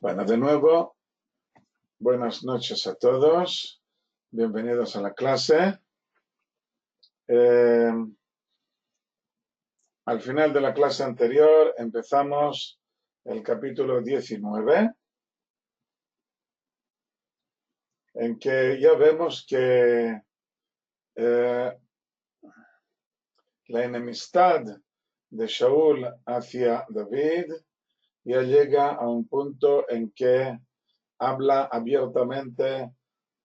Bueno, de nuevo, buenas noches a todos. Bienvenidos a la clase. Al final de la clase anterior empezamos el capítulo 19, en que ya vemos que la enemistad de Shaul hacia David ya llega a un punto en que habla abiertamente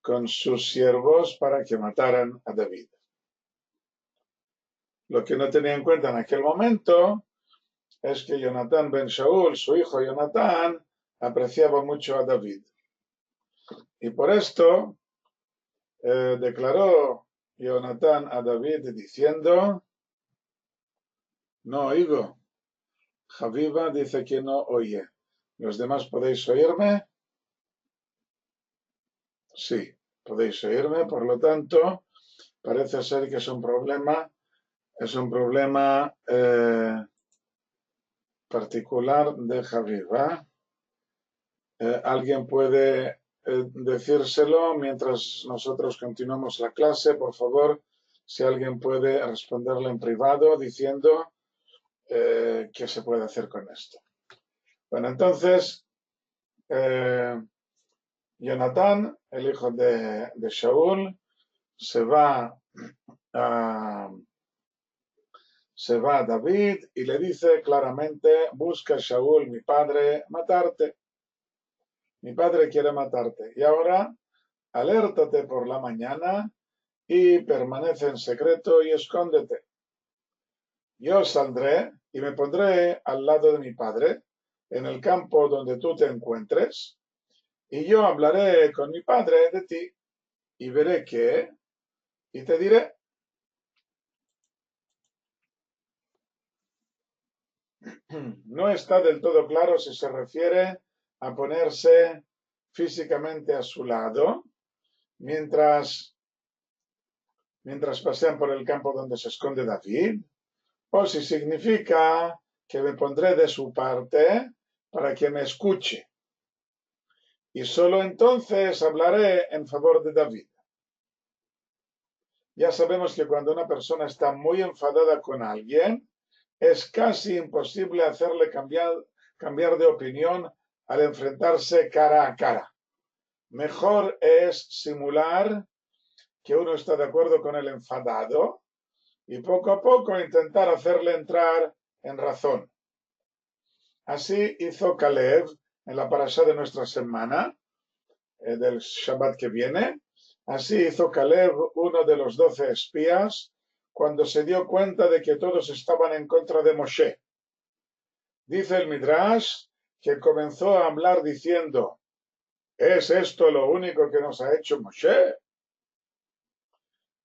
con sus siervos para que mataran a David. Lo que no tenía en cuenta en aquel momento es que Jonatán ben Shaul, su hijo Jonatán, apreciaba mucho a David. Y por esto declaró Jonatán a David diciendo: no oigo. Javiva dice que no oye. ¿Los demás podéis oírme? Sí, podéis oírme. Por lo tanto, parece ser que es un problema particular de Javiva. ¿Alguien puede decírselo mientras nosotros continuamos la clase? Por favor, si alguien puede responderle en privado diciendo qué se puede hacer con esto. Bueno, entonces, Jonatán, el hijo de Shaul, se va a David y le dice claramente: busca a Shaul, mi padre, matarte. Mi padre quiere matarte. Y ahora, alértate por la mañana y permanece en secreto y escóndete. Yo saldré y me pondré al lado de mi padre, en el campo donde tú te encuentres, y yo hablaré con mi padre de ti, y veré qué, y te diré. No está del todo claro si se refiere a ponerse físicamente a su lado, mientras pasean por el campo donde se esconde David, o si significa que me pondré de su parte para que me escuche. Y solo entonces hablaré en favor de David. Ya sabemos que cuando una persona está muy enfadada con alguien, es casi imposible hacerle cambiar de opinión al enfrentarse cara a cara. Mejor es simular que uno está de acuerdo con el enfadado y poco a poco intentar hacerle entrar en razón. Así hizo Caleb en la parashá de nuestra semana, del Shabbat que viene. Así hizo Caleb, uno de los 12 espías, cuando se dio cuenta de que todos estaban en contra de Moshe. Dice el Midrash que comenzó a hablar diciendo: ¿es esto lo único que nos ha hecho Moshe?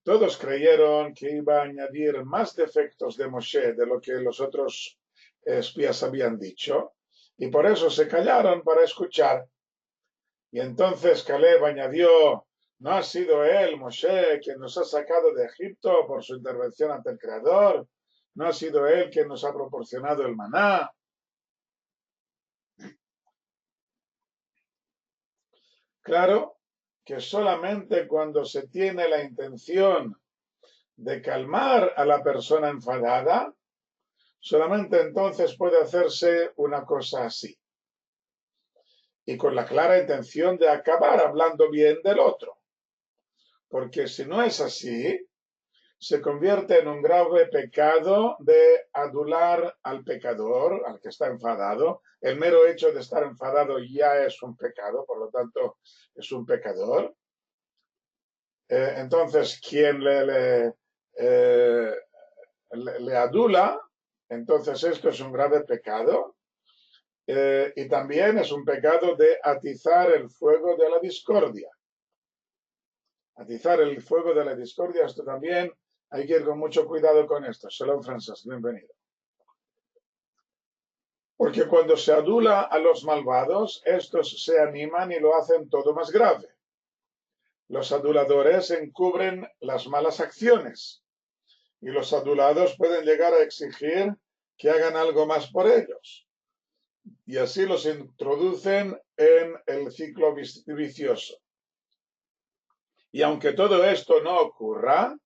Todos creyeron que iba a añadir más defectos de Moshe de lo que los otros espías habían dicho, y por eso se callaron para escuchar. Y entonces Caleb añadió: ¿no ha sido él, Moshe, quien nos ha sacado de Egipto por su intervención ante el Creador? ¿No ha sido él quien nos ha proporcionado el maná? Claro que solamente cuando se tiene la intención de calmar a la persona enfadada, solamente entonces puede hacerse una cosa así. Y con la clara intención de acabar hablando bien del otro. Porque si no es así, se convierte en un grave pecado de adular al pecador, al que está enfadado. El mero hecho de estar enfadado ya es un pecado, por lo tanto es un pecador. Entonces, quien le adula, entonces esto es un grave pecado. Y también es un pecado de atizar el fuego de la discordia. Atizar el fuego de la discordia, esto también hay que ir con mucho cuidado con esto. Shalom, Francis, bienvenido. Porque cuando se adula a los malvados, estos se animan y lo hacen todo más grave. Los aduladores encubren las malas acciones y los adulados pueden llegar a exigir que hagan algo más por ellos. y así los introducen en el ciclo vicioso. Y aunque todo esto no ocurra,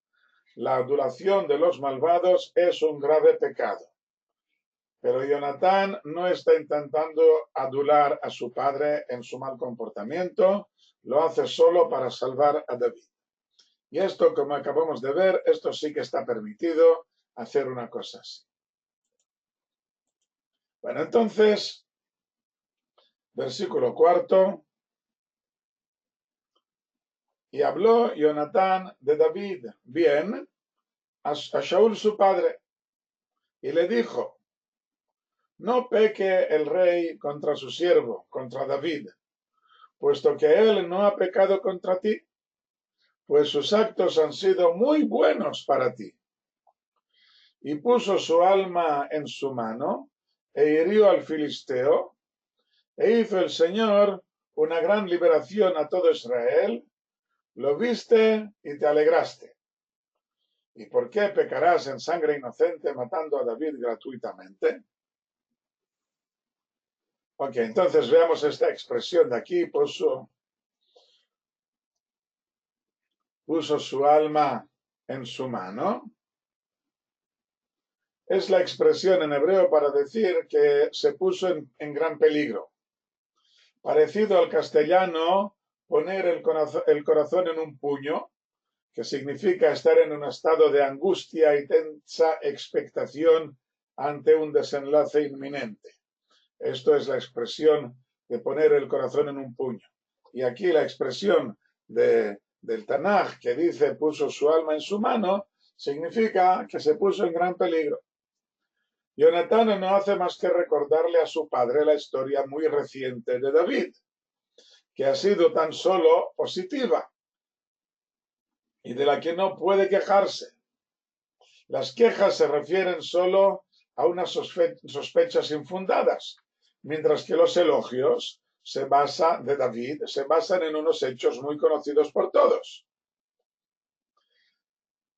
la adulación de los malvados es un grave pecado. Pero Jonatán no está intentando adular a su padre en su mal comportamiento, lo hace solo para salvar a David. Y esto, como acabamos de ver, esto sí que está permitido hacer una cosa así. Bueno, entonces, versículo 4. Y habló Jonatán de David bien a Shaul su padre, y le dijo: no peque el rey contra su siervo, contra David, puesto que él no ha pecado contra ti, pues sus actos han sido muy buenos para ti. Y puso su alma en su mano, e hirió al filisteo, e hizo el Señor una gran liberación a todo Israel. Lo viste y te alegraste. ¿Y por qué pecarás en sangre inocente matando a David gratuitamente? Ok, entonces veamos esta expresión de aquí. Puso su alma en su mano. Es la expresión en hebreo para decir que se puso en gran peligro. Parecido al castellano, poner el corazón en un puño, que significa estar en un estado de angustia y tensa expectación ante un desenlace inminente. Esto es la expresión de poner el corazón en un puño. Y aquí la expresión del Tanaj, que dice puso su alma en su mano, significa que se puso en gran peligro. Jonatán no hace más que recordarle a su padre la historia muy reciente de David, que ha sido tan solo positiva y de la que no puede quejarse. Las quejas se refieren solo a unas sospechas infundadas, mientras que los elogios de David se basan en unos hechos muy conocidos por todos.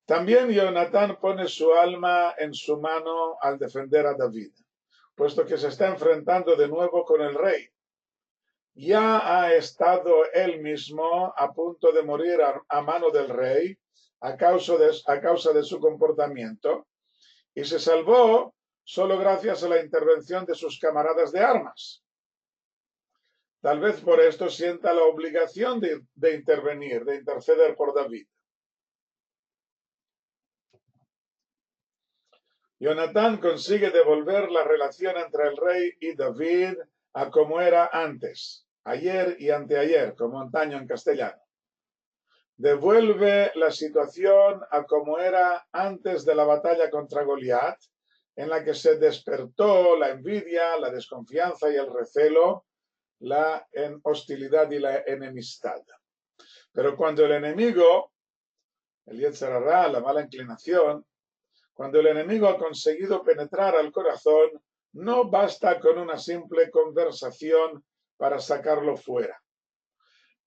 También Jonatán pone su alma en su mano al defender a David, puesto que se está enfrentando de nuevo con el rey. Ya ha estado él mismo a punto de morir a mano del rey a causa de su comportamiento, y se salvó solo gracias a la intervención de sus camaradas de armas. Tal vez por esto sienta la obligación de intervenir, de interceder por David. Jonatán consigue devolver la relación entre el rey y David a como era antes, ayer y anteayer, como antaño en castellano. Devuelve la situación a como era antes de la batalla contra Goliat, en la que se despertó la envidia, la desconfianza y el recelo, la hostilidad y la enemistad. Pero cuando el enemigo, el Yetzer Hará, la mala inclinación, cuando el enemigo ha conseguido penetrar al corazón, no basta con una simple conversación para sacarlo fuera.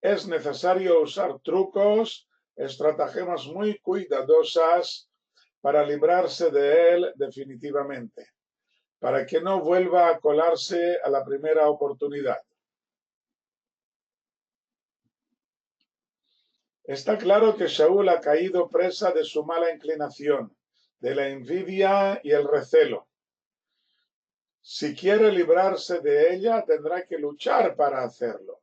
Es necesario usar trucos, estratagemas muy cuidadosas para librarse de él definitivamente, para que no vuelva a colarse a la primera oportunidad. Está claro que Shaul ha caído presa de su mala inclinación, de la envidia y el recelo. Si quiere librarse de ella, tendrá que luchar para hacerlo.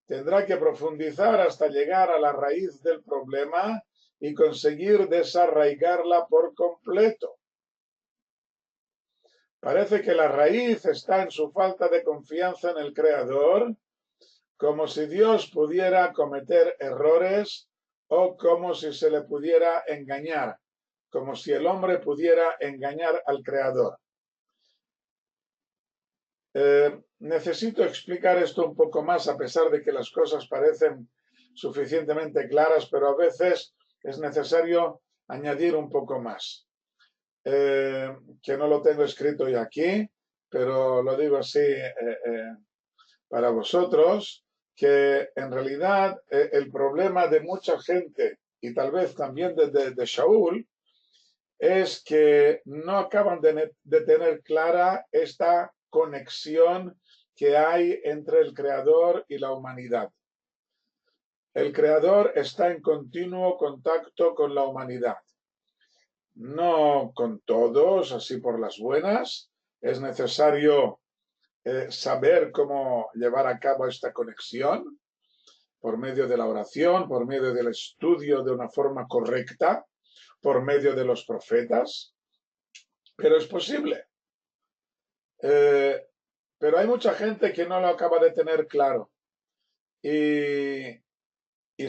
Tendrá que profundizar hasta llegar a la raíz del problema y conseguir desarraigarla por completo. Parece que la raíz está en su falta de confianza en el Creador, como si Dios pudiera cometer errores o como si se le pudiera engañar, como si el hombre pudiera engañar al Creador. Necesito explicar esto un poco más, a pesar de que las cosas parecen suficientemente claras, pero a veces es necesario añadir un poco más. Que no lo tengo escrito ya aquí, pero lo digo así para vosotros, que en realidad el problema de mucha gente, y tal vez también de Shaul, es que no acaban de tener clara esta conexión que hay entre el Creador y la humanidad. El Creador está en continuo contacto con la humanidad. No con todos, así por las buenas. Es necesario saber cómo llevar a cabo esta conexión por medio de la oración, por medio del estudio de una forma correcta, por medio de los profetas. Pero es posible. Pero hay mucha gente que no lo acaba de tener claro. Y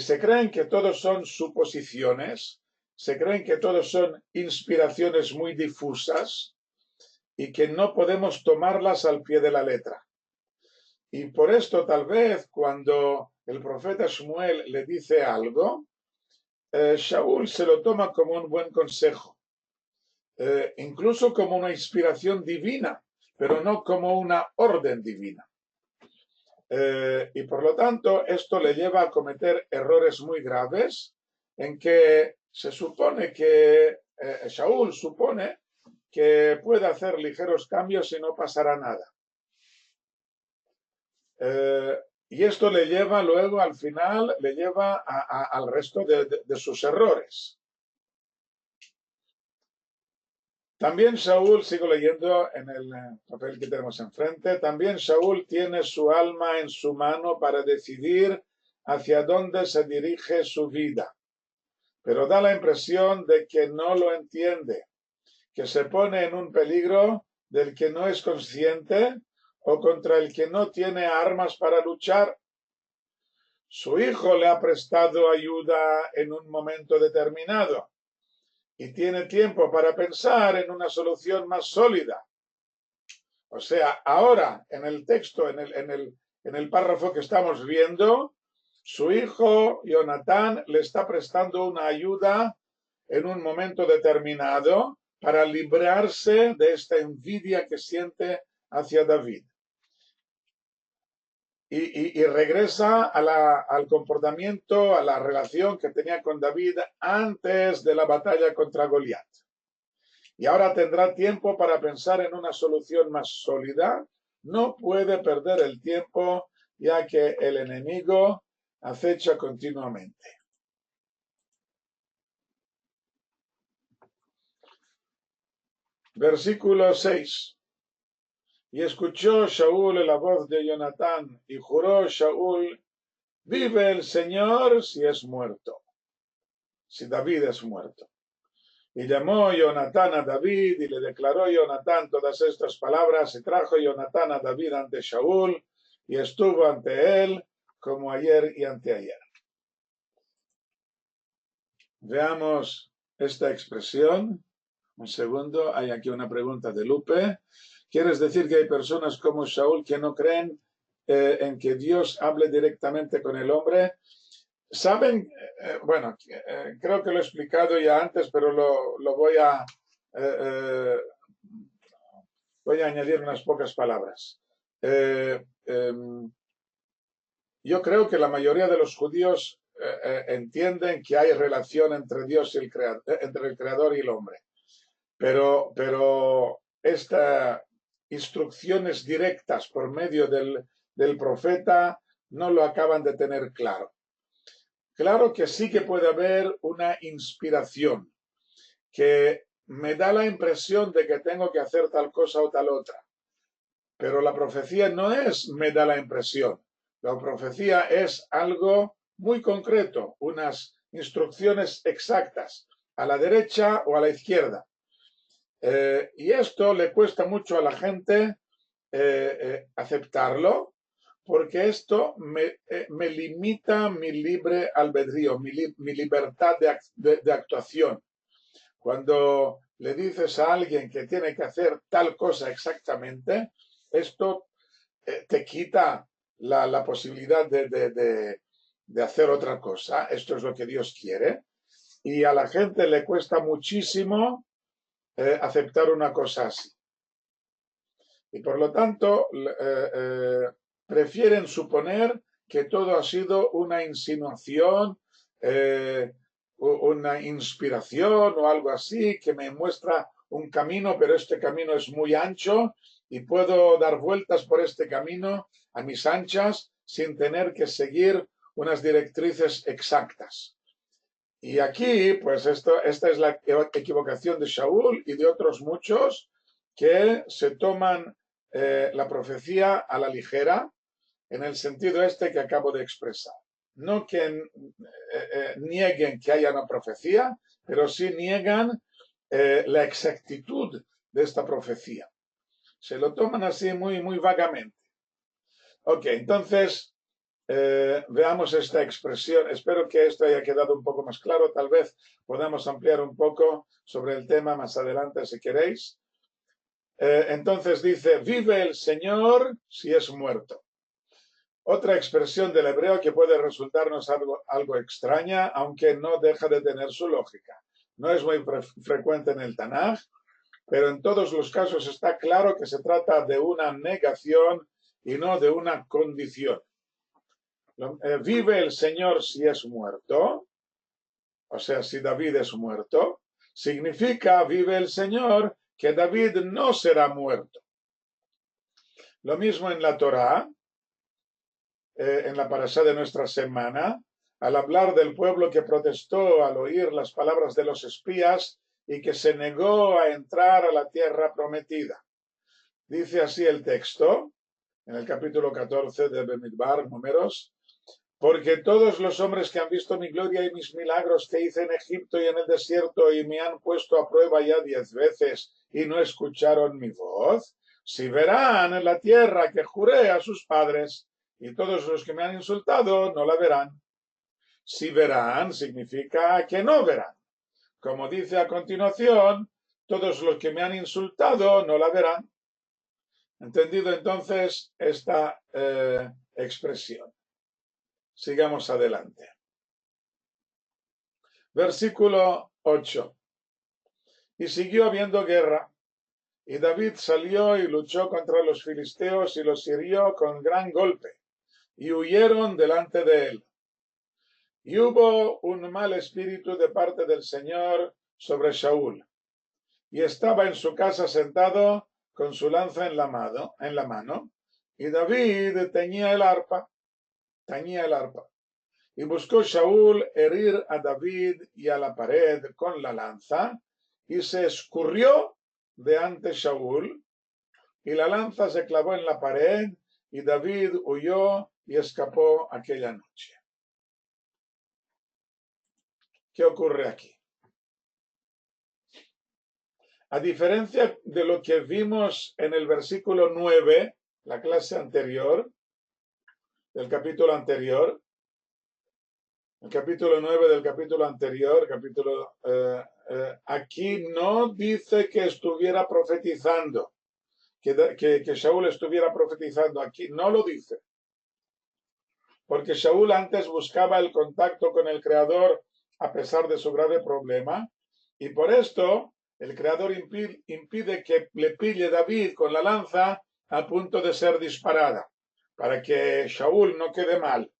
se creen que todos son suposiciones, se creen que todos son inspiraciones muy difusas y que no podemos tomarlas al pie de la letra. Y por esto tal vez cuando el profeta Shmuel le dice algo, Shaul se lo toma como un buen consejo, incluso como una inspiración divina, pero no como una orden divina. Y por lo tanto esto le lleva a cometer errores muy graves en que se supone que Shaul supone que puede hacer ligeros cambios y no pasará nada. Y esto le lleva luego al final, le lleva al resto de sus errores. También Shaul, sigo leyendo en el papel que tenemos enfrente, también Shaul tiene su alma en su mano para decidir hacia dónde se dirige su vida, pero da la impresión de que no lo entiende, que se pone en un peligro del que no es consciente o contra el que no tiene armas para luchar. Su hijo le ha prestado ayuda en un momento determinado y tiene tiempo para pensar en una solución más sólida. O sea, ahora en el texto, en el párrafo que estamos viendo, su hijo Jonatán le está prestando una ayuda en un momento determinado para librarse de esta envidia que siente hacia David. Y regresa al comportamiento, a la relación que tenía con David antes de la batalla contra Goliat. Y ahora tendrá tiempo para pensar en una solución más sólida. No puede perder el tiempo, ya que el enemigo acecha continuamente. Versículo 6. Y escuchó Shaul la voz de Jonatán, y juró Shaul: vive el Señor si es muerto, si David es muerto. Y llamó Jonatán a David, y le declaró Jonatán todas estas palabras, y trajo Jonatán a David ante Shaul, y estuvo ante él como ayer y anteayer. Veamos esta expresión. Un segundo, hay aquí una pregunta de Lupe. ¿Quieres decir que hay personas como Shaul que no creen en que Dios hable directamente con el hombre? Saben, bueno, creo que lo he explicado ya antes, pero lo voy a añadir unas pocas palabras. Yo creo que la mayoría de los judíos entienden que hay relación entre Dios y entre el Creador y el hombre. Pero estas instrucciones directas por medio del profeta no lo acaban de tener claro. Claro que sí que puede haber una inspiración que me da la impresión de que tengo que hacer tal cosa o tal otra. Pero la profecía no es me da la impresión. La profecía es algo muy concreto, unas instrucciones exactas, a la derecha o a la izquierda. Y esto le cuesta mucho a la gente aceptarlo, porque esto me limita mi libre albedrío, mi libertad de actuación. Cuando le dices a alguien que tiene que hacer tal cosa exactamente, esto te quita la posibilidad de hacer otra cosa. Esto es lo que Dios quiere. Y a la gente le cuesta muchísimo aceptar una cosa así. Y por lo tanto, prefieren suponer que todo ha sido una insinuación, una inspiración o algo así, que me muestra un camino, pero este camino es muy ancho y puedo dar vueltas por este camino a mis anchas sin tener que seguir unas directrices exactas. Y aquí, pues esta es la equivocación de Shaul y de otros muchos que se toman la profecía a la ligera en el sentido este que acabo de expresar. No que nieguen que haya una profecía, pero sí niegan la exactitud de esta profecía. Se lo toman así muy, muy vagamente. Ok, entonces veamos esta expresión. Espero que esto haya quedado un poco más claro. Tal vez podamos ampliar un poco sobre el tema más adelante si queréis. Entonces dice, vive el Señor si es muerto. Otra expresión del hebreo que puede resultarnos algo extraña, aunque no deja de tener su lógica. No es muy frecuente en el Tanaj, pero en todos los casos está claro que se trata de una negación y no de una condición. Vive el Señor si es muerto, o sea, si David es muerto, significa vive el Señor que David no será muerto. Lo mismo en la Torá, en la parashá de nuestra semana, al hablar del pueblo que protestó al oír las palabras de los espías y que se negó a entrar a la tierra prometida. Dice así el texto, en el capítulo 14 de Bemidbar, Números, porque todos los hombres que han visto mi gloria y mis milagros que hice en Egipto y en el desierto y me han puesto a prueba ya 10 veces y no escucharon mi voz, si verán en la tierra que juré a sus padres, y todos los que me han insultado no la verán. Si verán significa que no verán. Como dice a continuación, todos los que me han insultado no la verán. ¿Entendido entonces esta expresión? Sigamos adelante. Versículo 8. Y siguió habiendo guerra, y David salió y luchó contra los filisteos y los hirió con gran golpe, y huyeron delante de él. Y hubo un mal espíritu de parte del Señor sobre Shaul, y estaba en su casa sentado con su lanza en la mano, y David tañía el arpa, y buscó Shaul herir a David y a la pared con la lanza, y se escurrió de ante Shaul, y la lanza se clavó en la pared, y David huyó y escapó aquella noche. ¿Qué ocurre aquí? A diferencia de lo que vimos en el versículo 9, la clase anterior, del capítulo anterior, el capítulo 9 del capítulo anterior, aquí no dice que estuviera profetizando, que Shaul estuviera profetizando, aquí no lo dice, porque Shaul antes buscaba el contacto con el Creador a pesar de su grave problema, y por esto el Creador impide que le pille David con la lanza a punto de ser disparada, para que Shaul no quede mal.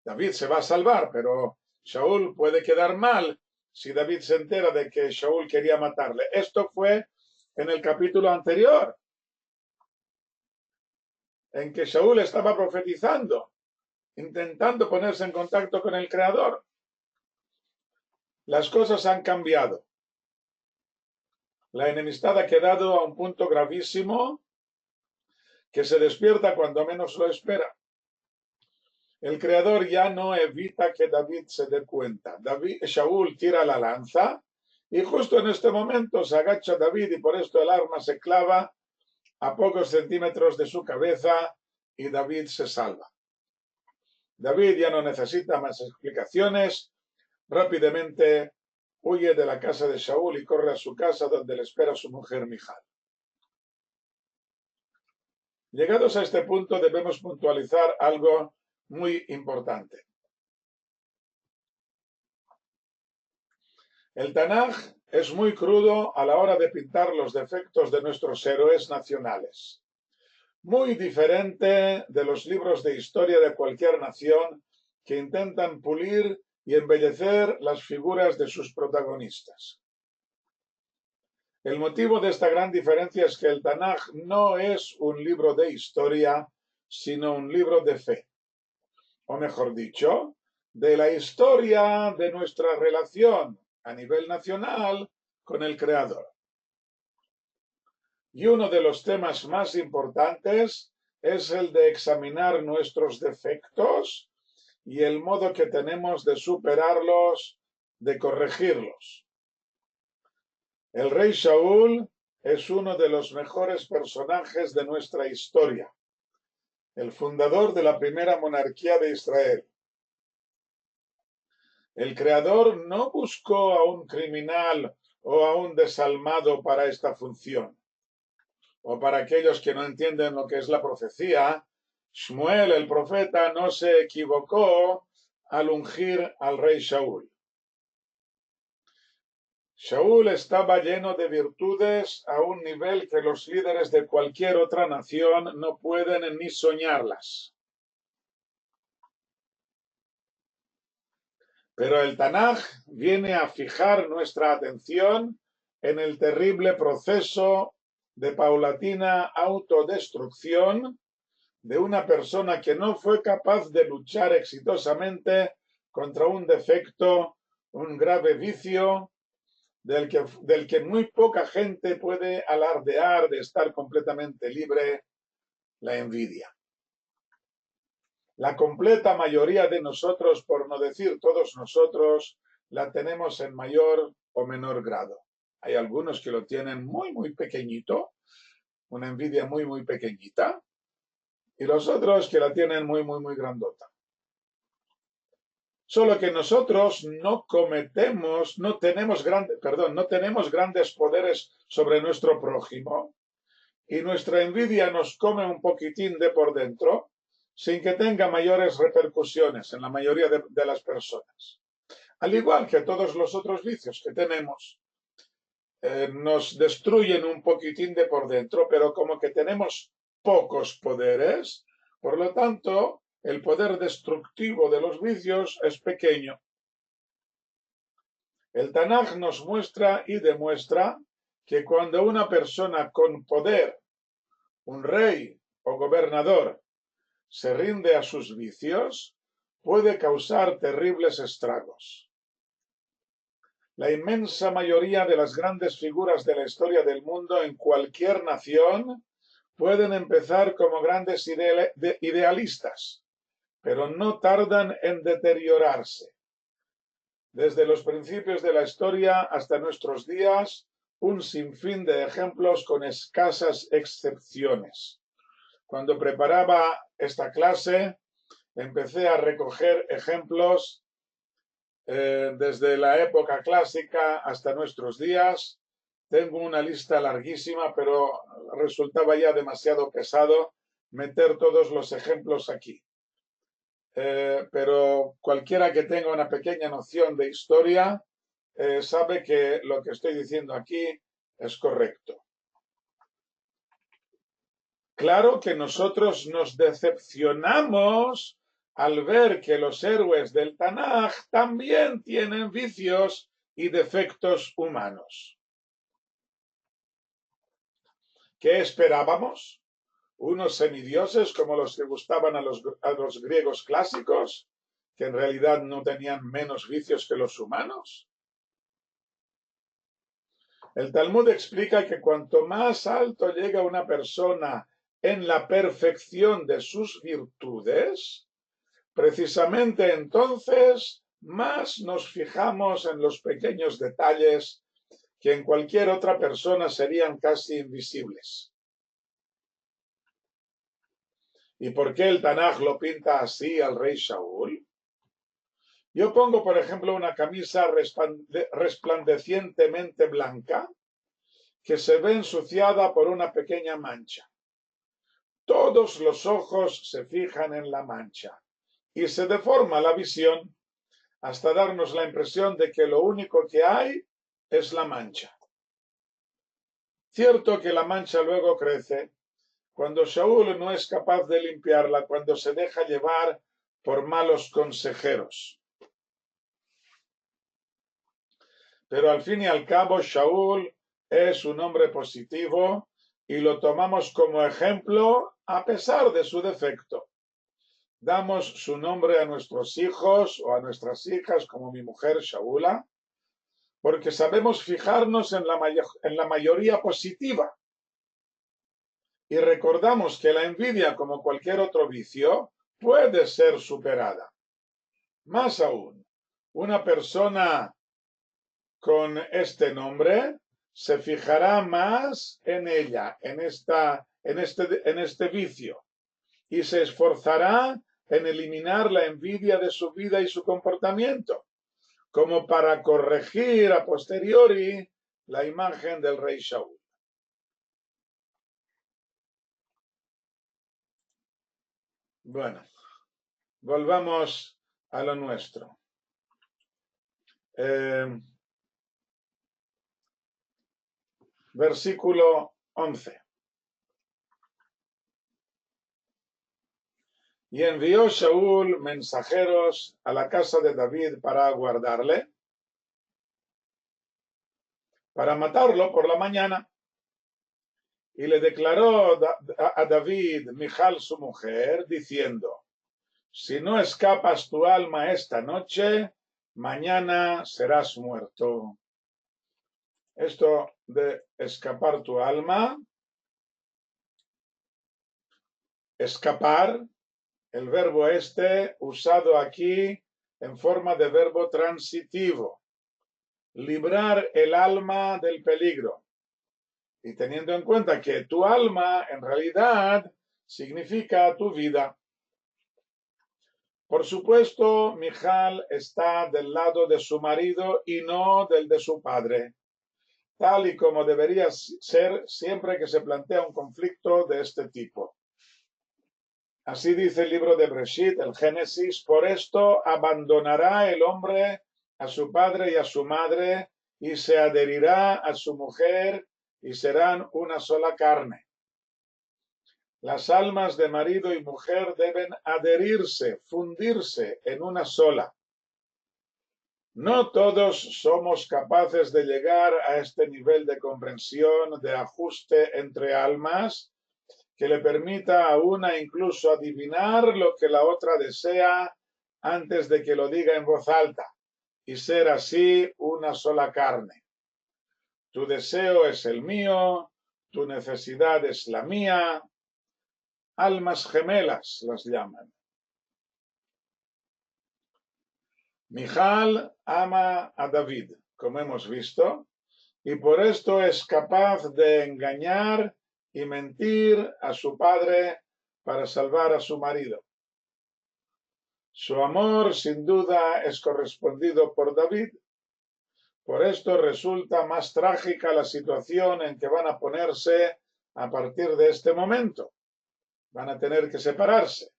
David se va a salvar, pero Shaul puede quedar mal si David se entera de que Shaul quería matarle. Esto fue en el capítulo anterior, en que Shaul estaba profetizando, intentando ponerse en contacto con el Creador. Las cosas han cambiado. La enemistad ha quedado a un punto gravísimo que se despierta cuando menos lo espera. El Creador ya no evita que David se dé cuenta. Shaul tira la lanza y justo en este momento se agacha David y por esto el arma se clava a pocos centímetros de su cabeza y David se salva. David ya no necesita más explicaciones. Rápidamente huye de la casa de Shaul y corre a su casa donde le espera su mujer Mijal. Llegados a este punto debemos puntualizar algo muy importante. El Tanaj es muy crudo a la hora de pintar los defectos de nuestros héroes nacionales. Muy diferente de los libros de historia de cualquier nación que intentan pulir y embellecer las figuras de sus protagonistas. El motivo de esta gran diferencia es que el Tanaj no es un libro de historia, sino un libro de fe, o mejor dicho, de la historia de nuestra relación a nivel nacional con el Creador. Y uno de los temas más importantes es el de examinar nuestros defectos y el modo que tenemos de superarlos, de corregirlos. El rey Shaul es uno de los mejores personajes de nuestra historia, el fundador de la primera monarquía de Israel. El creador no buscó a un criminal o a un desalmado para esta función. O para aquellos que no entienden lo que es la profecía, Shmuel el profeta no se equivocó al ungir al rey Shaul. Shaul estaba lleno de virtudes a un nivel que los líderes de cualquier otra nación no pueden ni soñarlas. Pero el Tanaj viene a fijar nuestra atención en el terrible proceso de paulatina autodestrucción de una persona que no fue capaz de luchar exitosamente contra un defecto, un grave vicio, del que muy poca gente puede alardear de estar completamente libre, la envidia. La completa mayoría de nosotros, por no decir todos nosotros, la tenemos en mayor o menor grado. Hay algunos que lo tienen muy, muy pequeñito, una envidia muy, muy pequeñita, y los otros que la tienen muy, muy, muy grandota. Solo que nosotros no tenemos grandes poderes sobre nuestro prójimo y nuestra envidia nos come un poquitín de por dentro sin que tenga mayores repercusiones en la mayoría de las personas. Al igual que todos los otros vicios que tenemos, nos destruyen un poquitín de por dentro, pero como que tenemos pocos poderes, por lo tanto, el poder destructivo de los vicios es pequeño. El Tanaj nos muestra y demuestra que cuando una persona con poder, un rey o gobernador, se rinde a sus vicios, puede causar terribles estragos. La inmensa mayoría de las grandes figuras de la historia del mundo en cualquier nación pueden empezar como grandes idealistas, pero no tardan en deteriorarse. Desde los principios de la historia hasta nuestros días, un sinfín de ejemplos con escasas excepciones. Cuando preparaba esta clase, empecé a recoger ejemplos desde la época clásica hasta nuestros días. Tengo una lista larguísima, pero resultaba ya demasiado pesado meter todos los ejemplos aquí. Pero cualquiera que tenga una pequeña noción de historia sabe que lo que estoy diciendo aquí es correcto. Claro que nosotros nos decepcionamos al ver que los héroes del Tanaj también tienen vicios y defectos humanos. ¿Qué esperábamos? ¿Unos semidioses como los que gustaban a los griegos clásicos, que en realidad no tenían menos vicios que los humanos? El Talmud explica que cuanto más alto llega una persona en la perfección de sus virtudes, precisamente entonces más nos fijamos en los pequeños detalles que en cualquier otra persona serían casi invisibles. ¿Y por qué el Tanaj lo pinta así al rey Shaul? Yo pongo, por ejemplo, una camisa resplandecientemente blanca que se ve ensuciada por una pequeña mancha. Todos los ojos se fijan en la mancha y se deforma la visión hasta darnos la impresión de que lo único que hay es la mancha. Cierto que la mancha luego crece cuando Shaul no es capaz de limpiarla, cuando se deja llevar por malos consejeros. Pero al fin y al cabo, Shaul es un hombre positivo y lo tomamos como ejemplo a pesar de su defecto. Damos su nombre a nuestros hijos o a nuestras hijas, como mi mujer Shaula, porque sabemos fijarnos en la mayoría positiva. Y recordamos que la envidia, como cualquier otro vicio, puede ser superada. Más aún, una persona con este nombre se fijará más en ella, en este vicio, y se esforzará en eliminar la envidia de su vida y su comportamiento, como para corregir a posteriori la imagen del rey Shaul. Bueno, volvamos a lo nuestro. Versículo 11. Y envió Shaul mensajeros a la casa de David para aguardarle, para matarlo por la mañana. Y le declaró a David, Michal su mujer, diciendo, si no escapas tu alma esta noche, mañana serás muerto. Esto de escapar tu alma, escapar, el verbo este usado aquí en forma de verbo transitivo, librar el alma del peligro. Y teniendo en cuenta que tu alma en realidad significa tu vida. Por supuesto, Michal está del lado de su marido y no del de su padre, tal y como debería ser siempre que se plantea un conflicto de este tipo. Así dice el libro de Breshit, el Génesis, por esto abandonará el hombre a su padre y a su madre y se adherirá a su mujer y serán una sola carne. Las almas de marido y mujer deben adherirse, fundirse en una sola. No todos somos capaces de llegar a este nivel de comprensión, de ajuste entre almas, que le permita a una incluso adivinar lo que la otra desea antes de que lo diga en voz alta y ser así una sola carne. Tu deseo es el mío, tu necesidad es la mía, almas gemelas las llaman. Michal ama a David, como hemos visto, y por esto es capaz de engañar y mentir a su padre para salvar a su marido. Su amor, sin duda, es correspondido por David. Por esto resulta más trágica la situación en que van a ponerse a partir de este momento. Van a tener que separarse.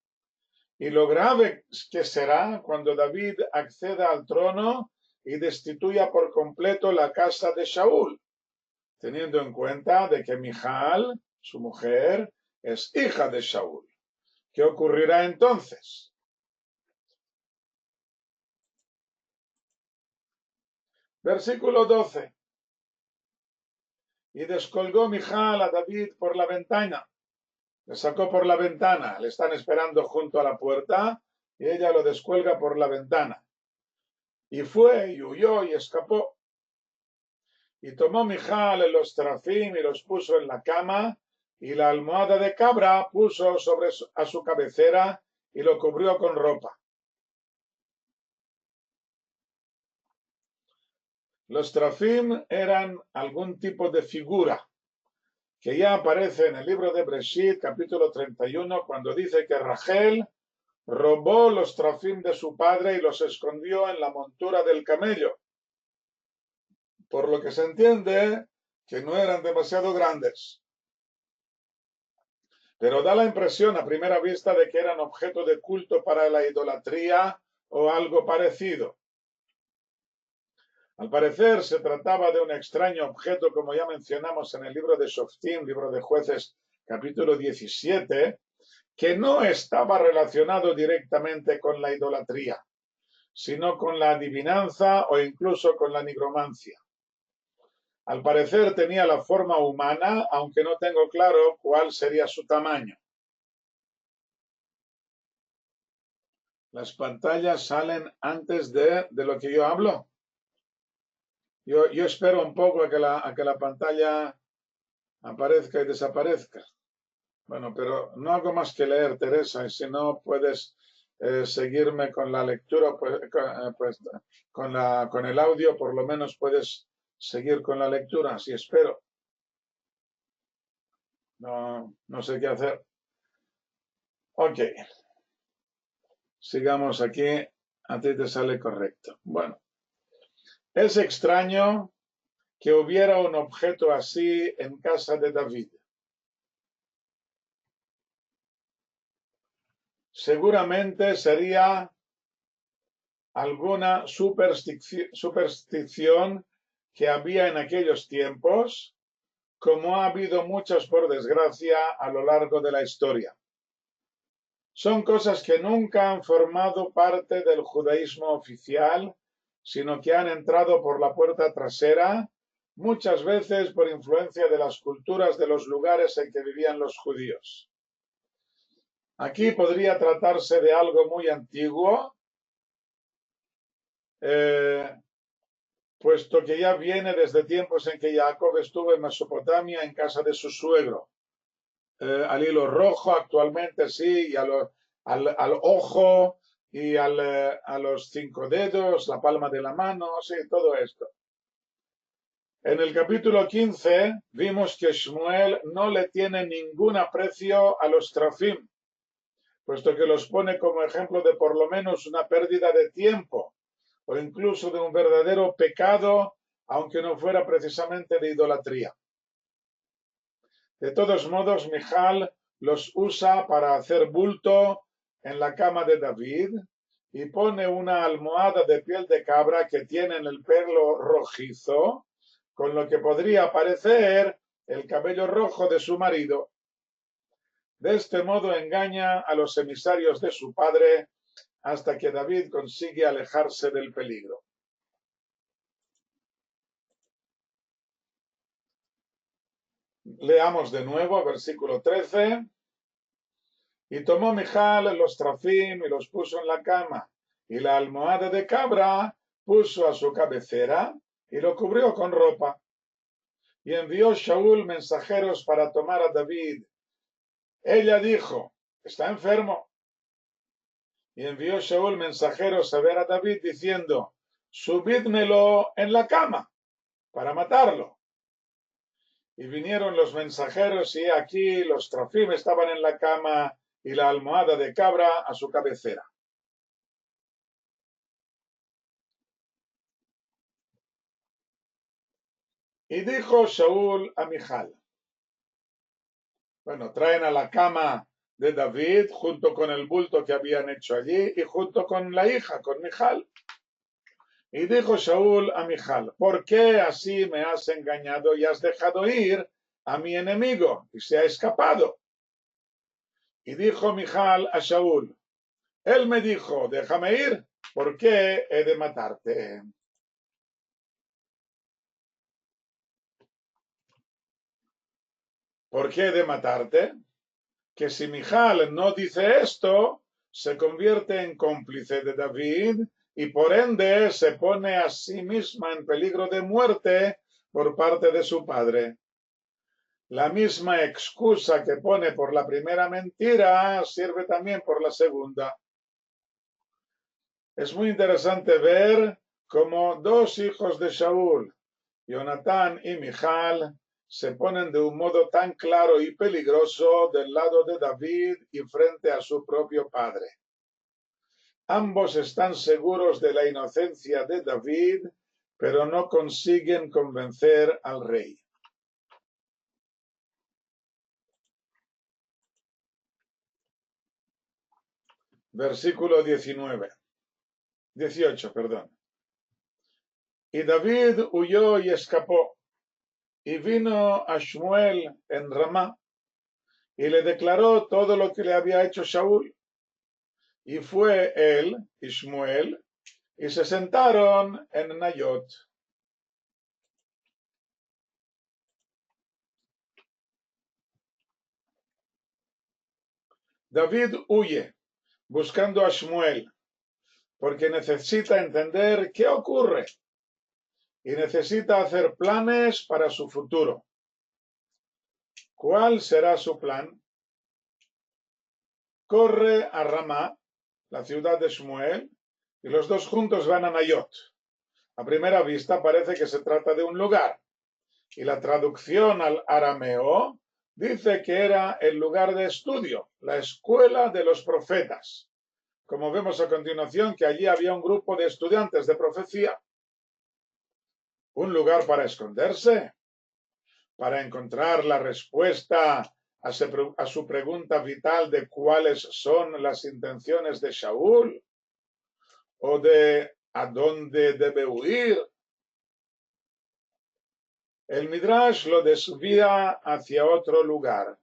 Y lo grave que será cuando David acceda al trono y destituya por completo la casa de Shaul, teniendo en cuenta de que Michal, su mujer, es hija de Shaul. ¿Qué ocurrirá entonces? Versículo 12. Y descolgó Michal a David por la ventana. Le sacó por la ventana. Le están esperando junto a la puerta y ella lo descuelga por la ventana. Y fue y huyó y escapó. Y tomó Michal los terafim y los puso en la cama, y la almohada de cabra puso a su cabecera y lo cubrió con ropa. Los terafim eran algún tipo de figura que ya aparece en el libro de Breshit, capítulo 31, cuando dice que Rachel robó los terafim de su padre y los escondió en la montura del camello, por lo que se entiende que no eran demasiado grandes. Pero da la impresión a primera vista de que eran objeto de culto para la idolatría o algo parecido. Al parecer se trataba de un extraño objeto, como ya mencionamos en el libro de Shoftim, libro de Jueces, capítulo 17, que no estaba relacionado directamente con la idolatría, sino con la adivinanza o incluso con la nigromancia. Al parecer tenía la forma humana, aunque no tengo claro cuál sería su tamaño. Las pantallas salen antes de lo que yo hablo. Yo espero un poco a que la pantalla aparezca y desaparezca. Bueno, pero no hago más que leer, Teresa, y si no puedes seguirme con la lectura, pues, con el audio, por lo menos puedes seguir con la lectura, así espero. No sé qué hacer. Ok, sigamos aquí. A ti te sale correcto. Bueno, es extraño que hubiera un objeto así en casa de David. Seguramente sería alguna superstición que había en aquellos tiempos, como ha habido muchas por desgracia a lo largo de la historia. Son cosas que nunca han formado parte del judaísmo oficial, sino que han entrado por la puerta trasera, muchas veces por influencia de las culturas de los lugares en que vivían los judíos. Aquí podría tratarse de algo muy antiguo, puesto que ya viene desde tiempos en que Jacob estuvo en Mesopotamia en casa de su suegro. Al hilo rojo actualmente sí, y al ojo y a los 5 dedos, la palma de la mano, sí, todo esto. En el capítulo 15 vimos que Shmuel no le tiene ningún aprecio a los trafim, puesto que los pone como ejemplo de por lo menos una pérdida de tiempo o incluso de un verdadero pecado, aunque no fuera precisamente de idolatría. De todos modos, Mijal los usa para hacer bulto en la cama de David y pone una almohada de piel de cabra que tiene en el pelo rojizo, con lo que podría parecer el cabello rojo de su marido. De este modo engaña a los emisarios de su padre hasta que David consigue alejarse del peligro. Leamos de nuevo, versículo 13. Y tomó Mijal los trafim y los puso en la cama, y la almohada de cabra puso a su cabecera y lo cubrió con ropa. Y envió Shaul mensajeros para tomar a David. Ella dijo, está enfermo. Y envió Shaul mensajeros a ver a David diciendo, subídmelo en la cama para matarlo. Y vinieron los mensajeros y aquí los trafim estaban en la cama y la almohada de cabra a su cabecera. Y dijo Shaul a Mijal, bueno, traen a la cama de David junto con el bulto que habían hecho allí y junto con la hija, con Mijal. Y dijo Shaul a Mijal, ¿por qué así me has engañado y has dejado ir a mi enemigo y se ha escapado? Y dijo Mijal a Shaul, él me dijo, déjame ir, ¿por qué he de matarte? ¿Por qué he de matarte? Que si Mijal no dice esto, se convierte en cómplice de David y por ende se pone a sí misma en peligro de muerte por parte de su padre. La misma excusa que pone por la primera mentira sirve también por la segunda. Es muy interesante ver cómo dos hijos de Shaul, Jonatán y Mijal, se ponen de un modo tan claro y peligroso del lado de David y frente a su propio padre. Ambos están seguros de la inocencia de David, pero no consiguen convencer al rey. Versículo 18, perdón. Y David huyó y escapó, y vino a Shmuel en Ramá, y le declaró todo lo que le había hecho Shaul. Y fue él y Shmuel, y se sentaron en Nayot. David huye buscando a Shmuel porque necesita entender qué ocurre y necesita hacer planes para su futuro. ¿Cuál será su plan? Corre a Ramá, la ciudad de Shmuel, y los dos juntos van a Nayot. A primera vista parece que se trata de un lugar, y la traducción al arameo dice que era el lugar de estudio, la escuela de los profetas. Como vemos a continuación que allí había un grupo de estudiantes de profecía. Un lugar para esconderse, para encontrar la respuesta a su pregunta vital de cuáles son las intenciones de Shaul o de a dónde debe huir. El Midrash lo desvía hacia otro lugar.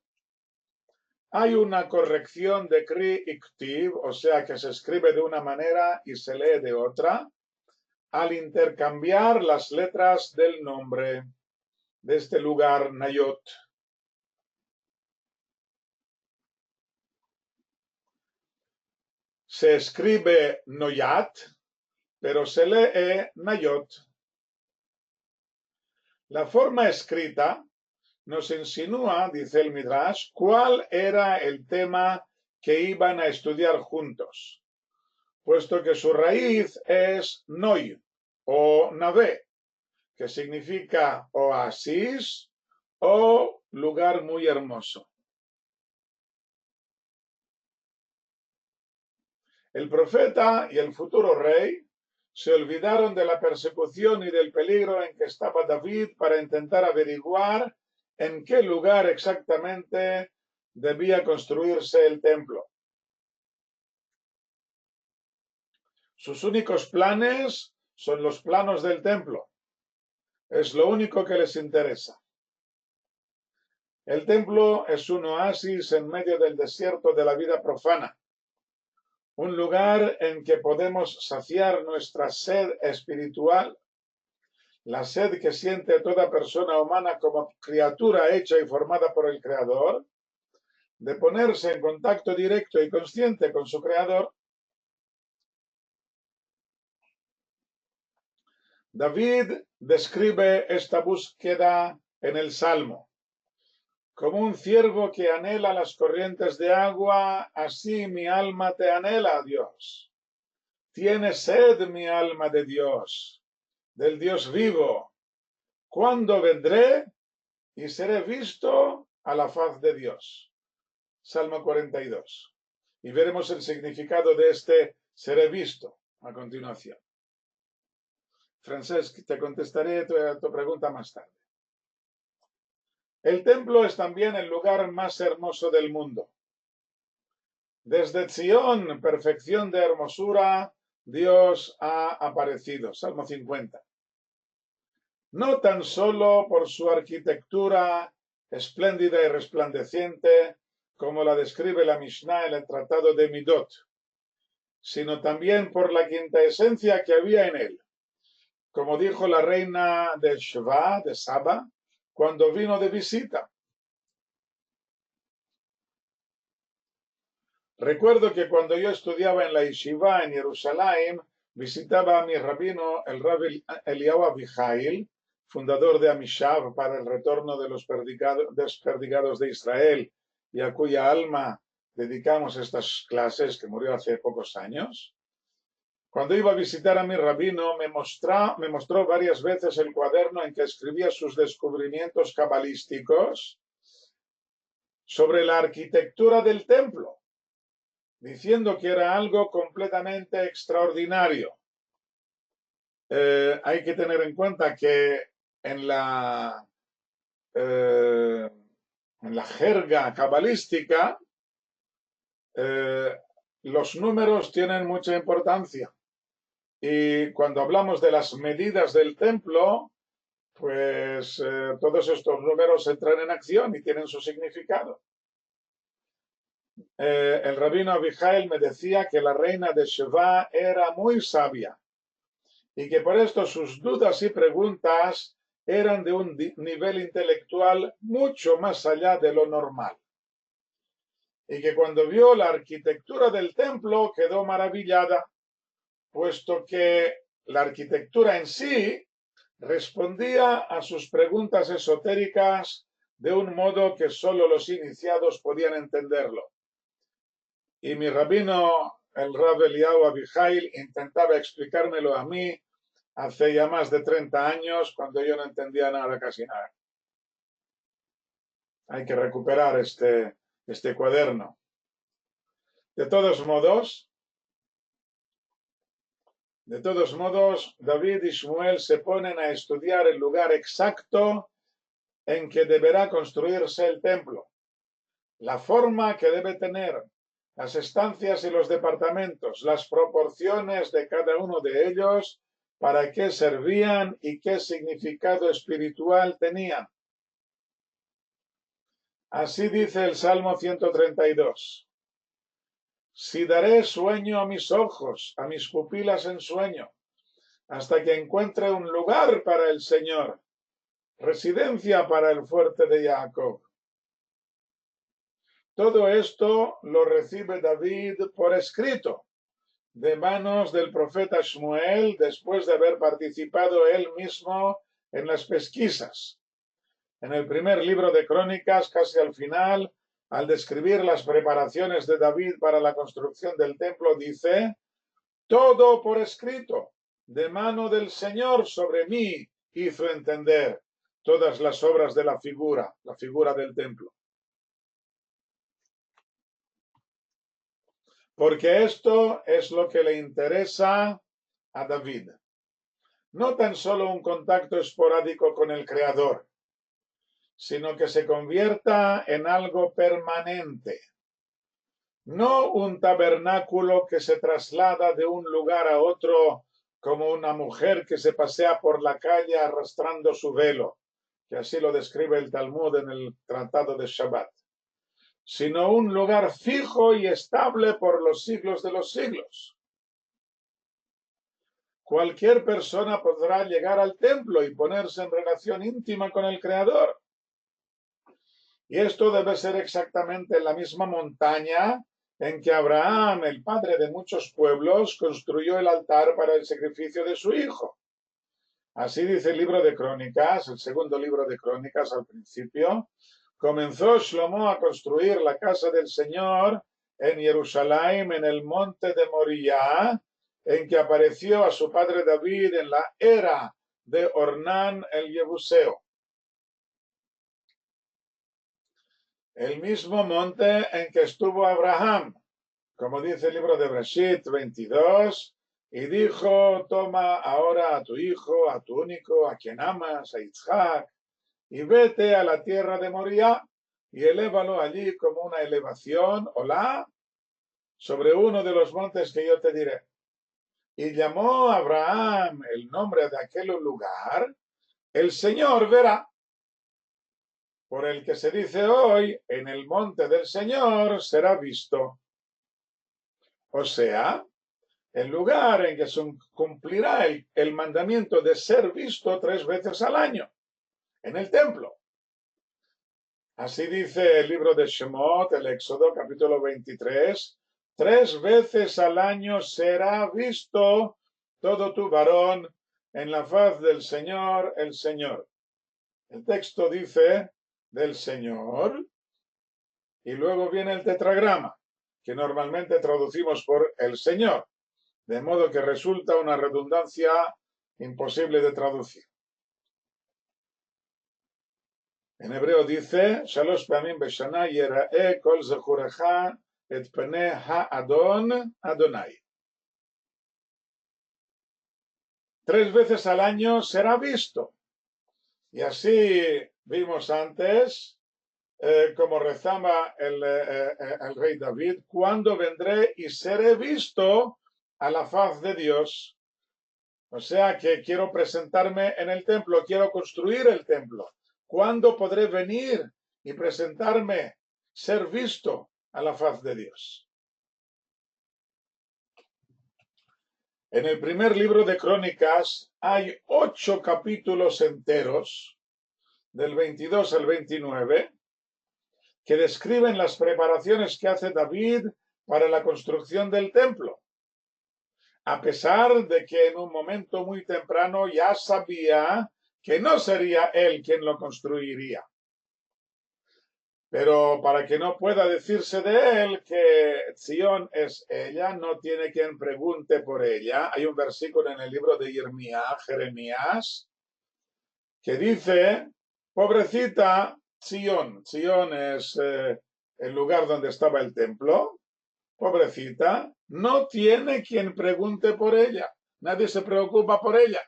Hay una corrección de Kri y Ktiv, o sea que se escribe de una manera y se lee de otra, al intercambiar las letras del nombre de este lugar, Nayot. Se escribe Noyat, pero se lee Nayot. La forma escrita nos insinúa, dice el Midrash, cuál era el tema que iban a estudiar juntos, puesto que su raíz es Noy o Navé, que significa oasis o lugar muy hermoso. El profeta y el futuro rey se olvidaron de la persecución y del peligro en que estaba David para intentar averiguar en qué lugar exactamente debía construirse el templo. Sus únicos planes son los planos del templo. Es lo único que les interesa. El templo es un oasis en medio del desierto de la vida profana. Un lugar en que podemos saciar nuestra sed espiritual, la sed que siente toda persona humana como criatura hecha y formada por el Creador, de ponerse en contacto directo y consciente con su Creador. David describe esta búsqueda en el Salmo. Como un ciervo que anhela las corrientes de agua, así mi alma te anhela, Dios. Tiene sed mi alma de Dios, del Dios vivo. ¿Cuándo vendré y seré visto a la faz de Dios? Salmo 42. Y veremos el significado de este seré visto a continuación. Francesc, te contestaré tu pregunta más tarde. El templo es también el lugar más hermoso del mundo. Desde Sion, perfección de hermosura, Dios ha aparecido. Salmo 50. No tan solo por su arquitectura espléndida y resplandeciente, como la describe la Mishnah en el Tratado de Midot, sino también por la quinta esencia que había en él. Como dijo la reina de Sheba, de Saba, cuando vino de visita. Recuerdo que cuando yo estudiaba en la Yeshiva en Jerusalén, visitaba a mi rabino, el Rabbi Eliyahu Avihail, fundador de Amishav para el retorno de los desperdigados de Israel, y a cuya alma dedicamos estas clases, que murió hace pocos años. Cuando iba a visitar a mi rabino, me mostró varias veces el cuaderno en que escribía sus descubrimientos cabalísticos sobre la arquitectura del templo, diciendo que era algo completamente extraordinario. Hay que tener en cuenta que en la jerga cabalística los números tienen mucha importancia. Y cuando hablamos de las medidas del templo, pues todos estos números entran en acción y tienen su significado. El rabino Avihail me decía que la reina de Sheba era muy sabia y que por esto sus dudas y preguntas eran de un nivel intelectual mucho más allá de lo normal. y que cuando vio la arquitectura del templo quedó maravillada, puesto que la arquitectura en sí respondía a sus preguntas esotéricas de un modo que solo los iniciados podían entenderlo. Y mi rabino, el Rab Eliyahu Abihail, intentaba explicármelo a mí hace ya más de 30 años, cuando yo no entendía nada, casi nada. Hay que recuperar este cuaderno. De todos modos, David y Shmuel se ponen a estudiar el lugar exacto en que deberá construirse el templo, la forma que debe tener, las estancias y los departamentos, las proporciones de cada uno de ellos, para qué servían y qué significado espiritual tenían. Así dice el Salmo 132. Si daré sueño a mis ojos, a mis pupilas en sueño, hasta que encuentre un lugar para el Señor, residencia para el fuerte de Jacob. Todo esto lo recibe David por escrito, de manos del profeta Shmuel, después de haber participado él mismo en las pesquisas. En el primer libro de Crónicas, casi al final, al describir las preparaciones de David para la construcción del templo, dice: todo por escrito, de mano del Señor sobre mí hizo entender todas las obras de la figura del templo. Porque esto es lo que le interesa a David. No tan solo un contacto esporádico con el Creador, sino que se convierta en algo permanente. No un tabernáculo que se traslada de un lugar a otro como una mujer que se pasea por la calle arrastrando su velo, que así lo describe el Talmud en el Tratado de Shabbat, sino un lugar fijo y estable por los siglos de los siglos. Cualquier persona podrá llegar al templo y ponerse en relación íntima con el Creador. Y esto debe ser exactamente en la misma montaña en que Abraham, el padre de muchos pueblos, construyó el altar para el sacrificio de su hijo. Así dice el libro de Crónicas, el segundo libro de Crónicas al principio. Comenzó Shlomo a construir la casa del Señor en Jerusalén, en el monte de Moriah, en que apareció a su padre David en la era de Ornán el Jebuseo. El mismo monte en que estuvo Abraham, como dice el libro de Bereshit 22, y dijo: toma ahora a tu hijo, a tu único, a quien amas, a Isaac, y vete a la tierra de Moriah y elévalo allí como una elevación, olá, sobre uno de los montes que yo te diré. Y llamó a Abraham el nombre de aquel lugar, el Señor verá, por el que se dice hoy, en el monte del Señor será visto. O sea, el lugar en que se cumplirá el mandamiento de ser visto 3 veces al año, en el templo. Así dice el libro de Shemot, el Éxodo, capítulo 23, 3 veces al año será visto todo tu varón en la faz del Señor, el Señor. El texto dice del Señor, y luego viene el tetragrama, que normalmente traducimos por el Señor, de modo que resulta una redundancia imposible de traducir. En hebreo dice: Shalosh pamim beshana yera'e kol zechurecha et pnei ha'adon Adonai. 3 veces al año será visto. Y así vimos antes, como rezaba el rey David: cuando vendré y seré visto a la faz de Dios. O sea que quiero presentarme en el templo, quiero construir el templo. ¿Cuándo podré venir y presentarme, ser visto a la faz de Dios? En el primer libro de Crónicas hay 8 capítulos enteros, del 22 al 29, que describen las preparaciones que hace David para la construcción del templo, a pesar de que en un momento muy temprano ya sabía que no sería él quien lo construiría. Pero para que no pueda decirse de él que Sión es ella, no tiene quien pregunte por ella. Hay un versículo en el libro de Jeremías, que dice, pobrecita Sión. Sión es el lugar donde estaba el templo. Pobrecita, no tiene quien pregunte por ella. Nadie se preocupa por ella.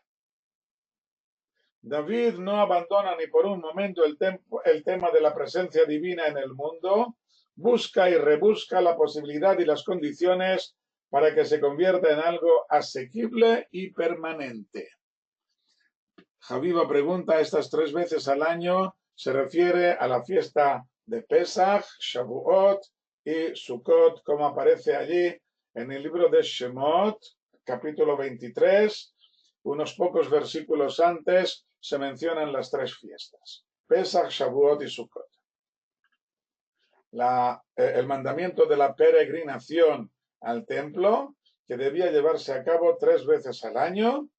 David no abandona ni por un momento el tema de la presencia divina en el mundo, busca y rebusca la posibilidad y las condiciones para que se convierta en algo asequible y permanente. Javiva pregunta, estas 3 veces al año se refiere a la fiesta de Pesach, Shavuot y Sukkot, como aparece allí en el libro de Shemot, capítulo 23, unos pocos versículos antes se mencionan las 3 fiestas, Pesach, Shavuot y Sukkot. El mandamiento de la peregrinación al templo, que debía llevarse a cabo 3 veces al año,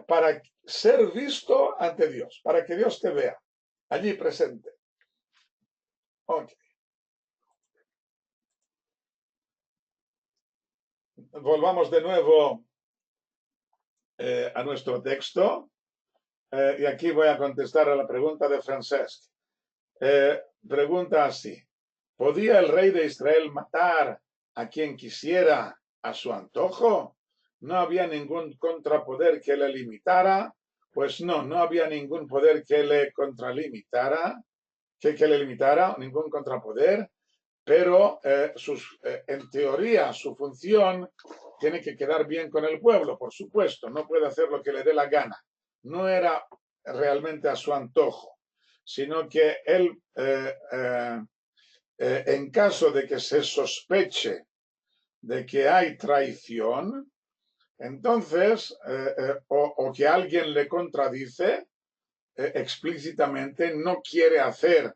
para ser visto ante Dios, para que Dios te vea allí presente. Okay. Volvamos de nuevo a nuestro texto. Y aquí voy a contestar a la pregunta de Francesc. Pregunta así, ¿podía el rey de Israel matar a quien quisiera a su antojo? ¿No había ningún contrapoder que le limitara? Pues no había ningún poder que le contralimitara, que le limitara, ningún contrapoder, pero en teoría su función tiene que quedar bien con el pueblo, por supuesto, no puede hacer lo que le dé la gana. No era realmente a su antojo, sino que él, en caso de que se sospeche de que hay traición, entonces, o que alguien le contradice explícitamente, no quiere hacer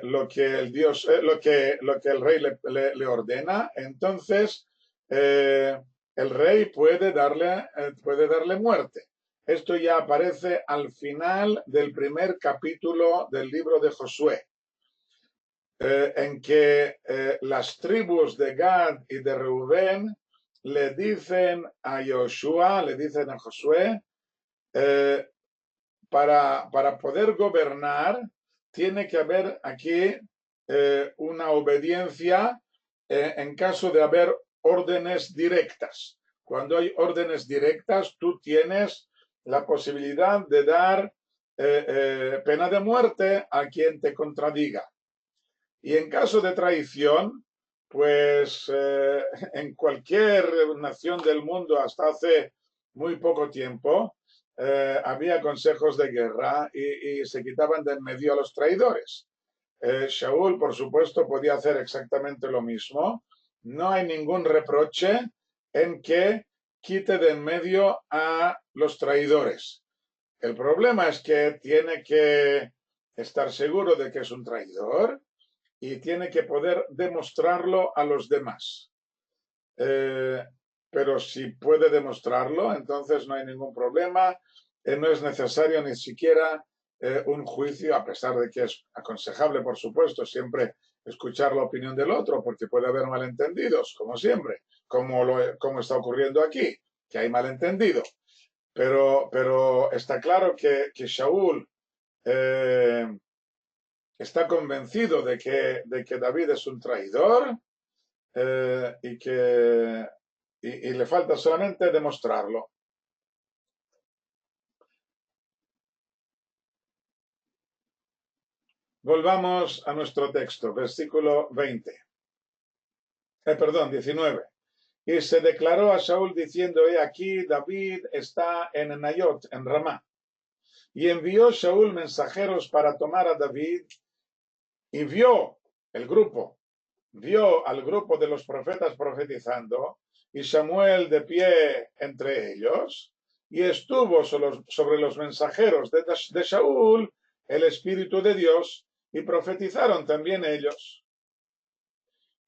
lo que el Dios, lo que el rey le ordena, entonces el rey puede darle muerte. Esto ya aparece al final del primer capítulo del libro de Josué, en que las tribus de Gad y de Reubén le dicen a Josué, le dicen a Josué, para poder gobernar tiene que haber aquí una obediencia en caso de haber órdenes directas. Cuando hay órdenes directas, tú tienes la posibilidad de dar pena de muerte a quien te contradiga. Y en caso de traición, pues en cualquier nación del mundo hasta hace muy poco tiempo, había consejos de guerra y se quitaban de en medio a los traidores. Shaul, por supuesto, podía hacer exactamente lo mismo. No hay ningún reproche en que quite de en medio a los traidores. El problema es que tiene que estar seguro de que es un traidor y tiene que poder demostrarlo a los demás. Pero si puede demostrarlo, entonces no hay ningún problema. No es necesario ni siquiera un juicio, a pesar de que es aconsejable, por supuesto, siempre escuchar la opinión del otro, porque puede haber malentendidos, como siempre, como está ocurriendo aquí, que hay malentendido. Pero está claro que Shaul está convencido de que David es un traidor y le falta solamente demostrarlo. Volvamos a nuestro texto, versículo 19. Y se declaró a Saúl diciendo, he aquí, David está en Nayot, en Ramá. Y envió Saúl mensajeros para tomar a David y vio al grupo de los profetas profetizando y Samuel de pie entre ellos, y estuvo sobre los mensajeros de Saúl el Espíritu de Dios, y profetizaron también ellos.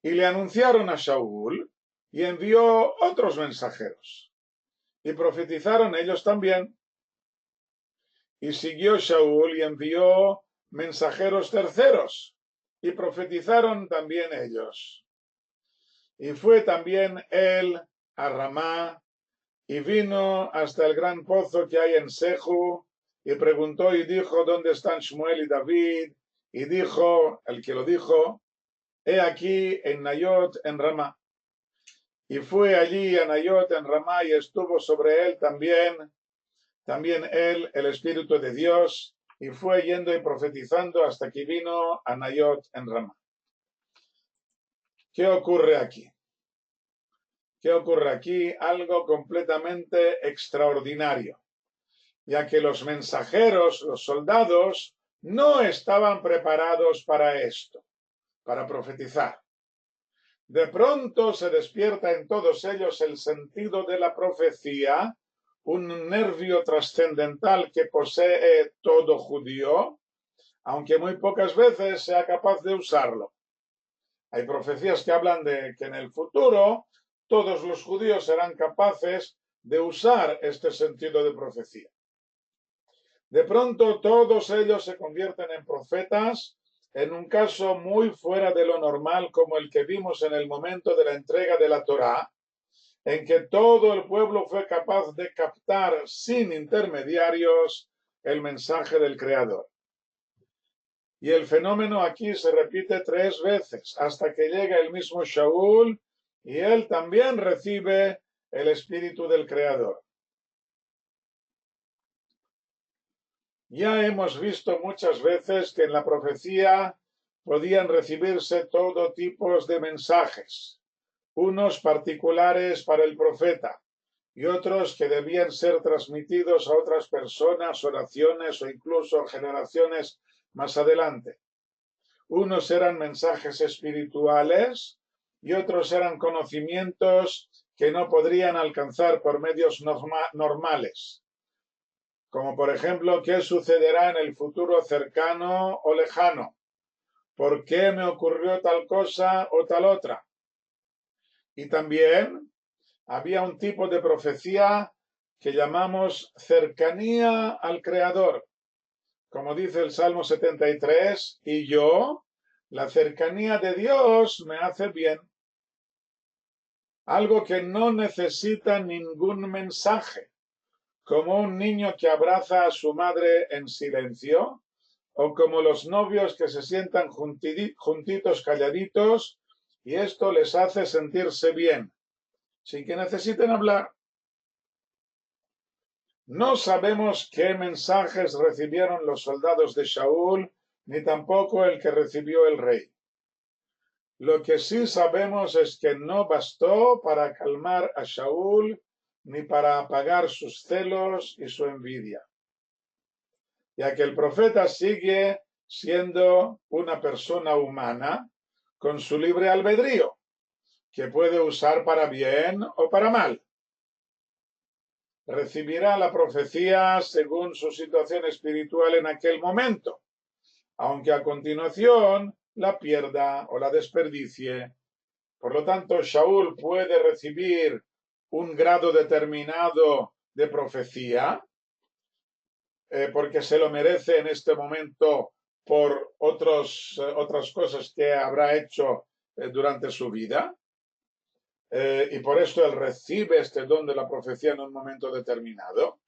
Y le anunciaron a Shaul y envió otros mensajeros. Y profetizaron ellos también. Y siguió Shaul y envió mensajeros terceros. Y profetizaron también ellos. Y fue también él a Ramá y vino hasta el gran pozo que hay en Seju y preguntó y dijo, ¿dónde están Shmuel y David? Y dijo, el que lo dijo, he aquí en Nayot, en Ramá. Y fue allí a Nayot, en Ramá, y estuvo sobre él también él, el Espíritu de Dios, y fue yendo y profetizando hasta que vino a Nayot, en Ramá. ¿Qué ocurre aquí? ¿Qué ocurre aquí? Algo completamente extraordinario, ya que los mensajeros, los soldados, no estaban preparados para esto, para profetizar. De pronto se despierta en todos ellos el sentido de la profecía, un nervio trascendental que posee todo judío, aunque muy pocas veces sea capaz de usarlo. Hay profecías que hablan de que en el futuro todos los judíos serán capaces de usar este sentido de profecía. De pronto todos ellos se convierten en profetas, en un caso muy fuera de lo normal, como el que vimos en el momento de la entrega de la Torá, en que todo el pueblo fue capaz de captar sin intermediarios el mensaje del Creador. Y el fenómeno aquí se repite 3 veces, hasta que llega el mismo Shaul y él también recibe el espíritu del Creador. Ya hemos visto muchas veces que en la profecía podían recibirse todo tipo de mensajes, unos particulares para el profeta y otros que debían ser transmitidos a otras personas, oraciones o incluso generaciones más adelante. Unos eran mensajes espirituales y otros eran conocimientos que no podrían alcanzar por medios normales, como por ejemplo, ¿qué sucederá en el futuro cercano o lejano? ¿Por qué me ocurrió tal cosa o tal otra? Y también había un tipo de profecía que llamamos cercanía al Creador. Como dice el Salmo 73, y yo, la cercanía de Dios me hace bien. Algo que no necesita ningún mensaje, como un niño que abraza a su madre en silencio, o como los novios que se sientan juntitos, calladitos, y esto les hace sentirse bien, sin que necesiten hablar. No sabemos qué mensajes recibieron los soldados de Shaul, ni tampoco el que recibió el rey. Lo que sí sabemos es que no bastó para calmar a Shaul, ni para apagar sus celos y su envidia, ya que el profeta sigue siendo una persona humana con su libre albedrío, que puede usar para bien o para mal. Recibirá la profecía según su situación espiritual en aquel momento, aunque a continuación la pierda o la desperdicie. Por lo tanto, Shaul puede recibir un grado determinado de profecía, porque se lo merece en este momento por otras cosas que habrá hecho durante su vida. Y por esto él recibe este don de la profecía en un momento determinado,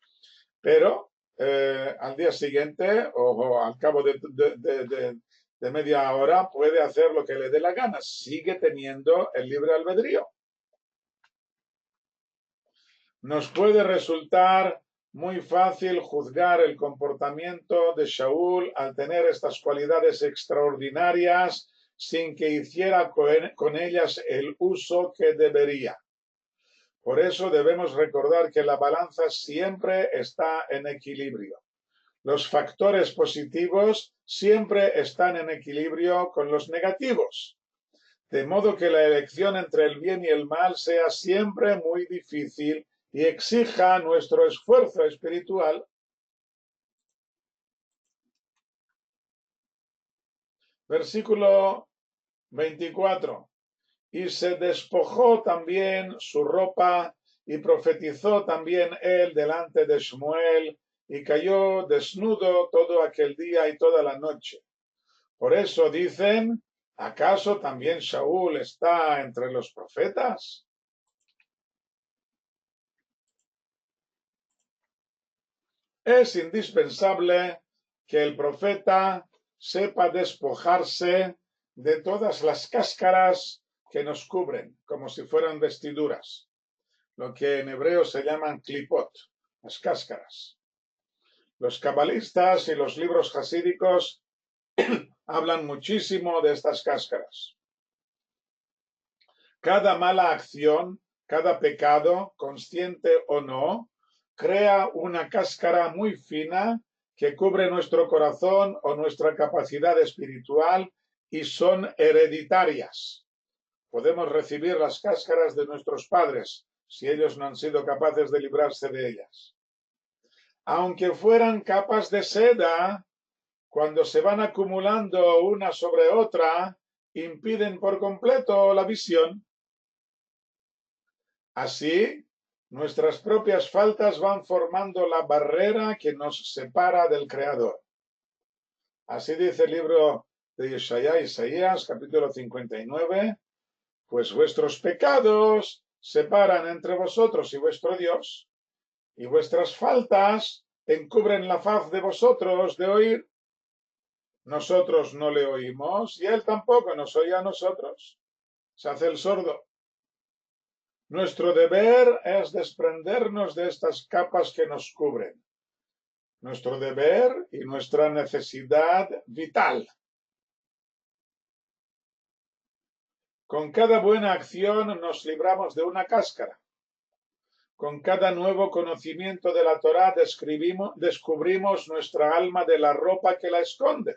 pero al día siguiente o al cabo de media hora puede hacer lo que le dé la gana, sigue teniendo el libre albedrío. Nos puede resultar muy fácil juzgar el comportamiento de Shaul al tener estas cualidades extraordinarias sin que hiciera con ellas el uso que debería. Por eso debemos recordar que la balanza siempre está en equilibrio. Los factores positivos siempre están en equilibrio con los negativos, de modo que la elección entre el bien y el mal sea siempre muy difícil y exija nuestro esfuerzo espiritual. Versículo 24. Y se despojó también su ropa y profetizó también él delante de Shmuel y cayó desnudo todo aquel día y toda la noche. Por eso dicen, ¿acaso también Shaul está entre los profetas? Es indispensable que el profeta sepa despojarse de todas las cáscaras que nos cubren, como si fueran vestiduras, lo que en hebreo se llaman klipot, las cáscaras. Los cabalistas y los libros hasídicos hablan muchísimo de estas cáscaras. Cada mala acción, cada pecado, consciente o no, crea una cáscara muy fina que cubre nuestro corazón o nuestra capacidad espiritual y son hereditarias. Podemos recibir las cáscaras de nuestros padres si ellos no han sido capaces de librarse de ellas. Aunque fueran capas de seda, cuando se van acumulando una sobre otra, impiden por completo la visión. Así, nuestras propias faltas van formando la barrera que nos separa del Creador. Así dice el libro de Isaías, capítulo 59, pues vuestros pecados separan entre vosotros y vuestro Dios, y vuestras faltas encubren la faz de vosotros de oír. Nosotros no le oímos y él tampoco nos oye a nosotros. Se hace el sordo. Nuestro deber es desprendernos de estas capas que nos cubren. Nuestro deber y nuestra necesidad vital. Con cada buena acción nos libramos de una cáscara. Con cada nuevo conocimiento de la Torá descubrimos nuestra alma de la ropa que la esconde.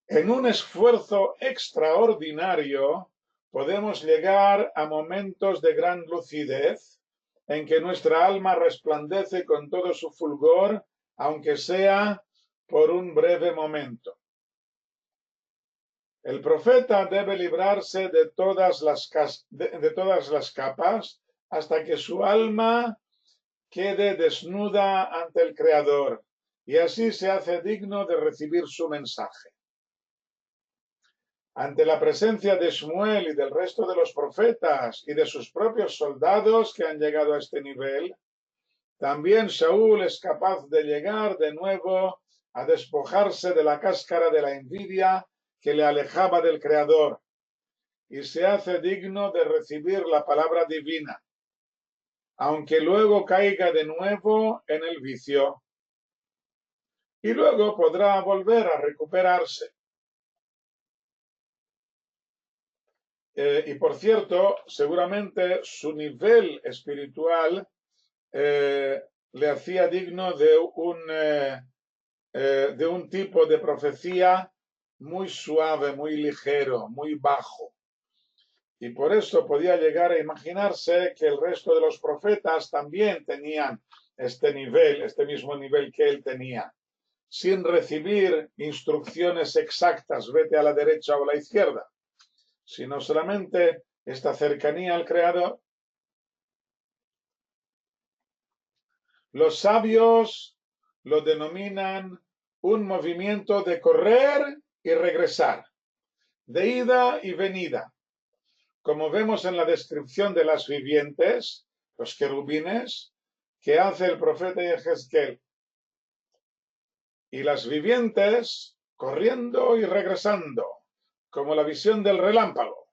En un esfuerzo extraordinario podemos llegar a momentos de gran lucidez en que nuestra alma resplandece con todo su fulgor, aunque sea por un breve momento. El profeta debe librarse de todas las capas hasta que su alma quede desnuda ante el Creador y así se hace digno de recibir su mensaje. Ante la presencia de Shmuel y del resto de los profetas y de sus propios soldados que han llegado a este nivel, también Shaul es capaz de llegar de nuevo a despojarse de la cáscara de la envidia que le alejaba del Creador y se hace digno de recibir la palabra divina, aunque luego caiga de nuevo en el vicio. Y luego podrá volver a recuperarse. Y por cierto, seguramente su nivel espiritual le hacía digno de un tipo de profecía muy suave, muy ligero, muy bajo. Y por eso podía llegar a imaginarse que el resto de los profetas también tenían este mismo nivel que él tenía, sin recibir instrucciones exactas, vete a la derecha o a la izquierda, sino solamente esta cercanía al Creador. Los sabios lo denominan un movimiento de correr y regresar, de ida y venida. Como vemos en la descripción de las vivientes, los querubines, que hace el profeta Yehezkel. Y las vivientes corriendo y regresando, como la visión del relámpago,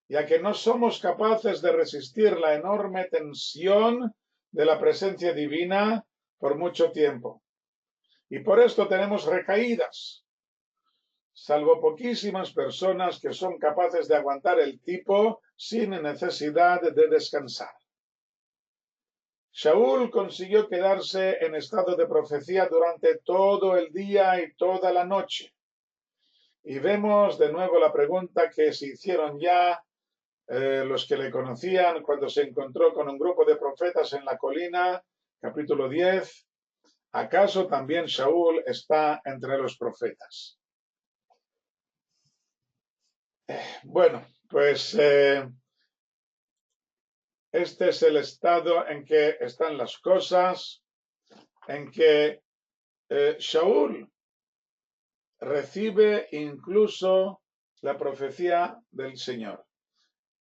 ya que no somos capaces de resistir la enorme tensión de la presencia divina por mucho tiempo. Y por esto tenemos recaídas, salvo poquísimas personas que son capaces de aguantar el tipo sin necesidad de descansar. Shaul consiguió quedarse en estado de profecía durante todo el día y toda la noche. Y vemos de nuevo la pregunta que se hicieron ya los que le conocían cuando se encontró con un grupo de profetas en la colina, capítulo 10. ¿Acaso también Shaul está entre los profetas? Bueno, pues este es el estado en que están las cosas, en que Shaul recibe incluso la profecía del Señor.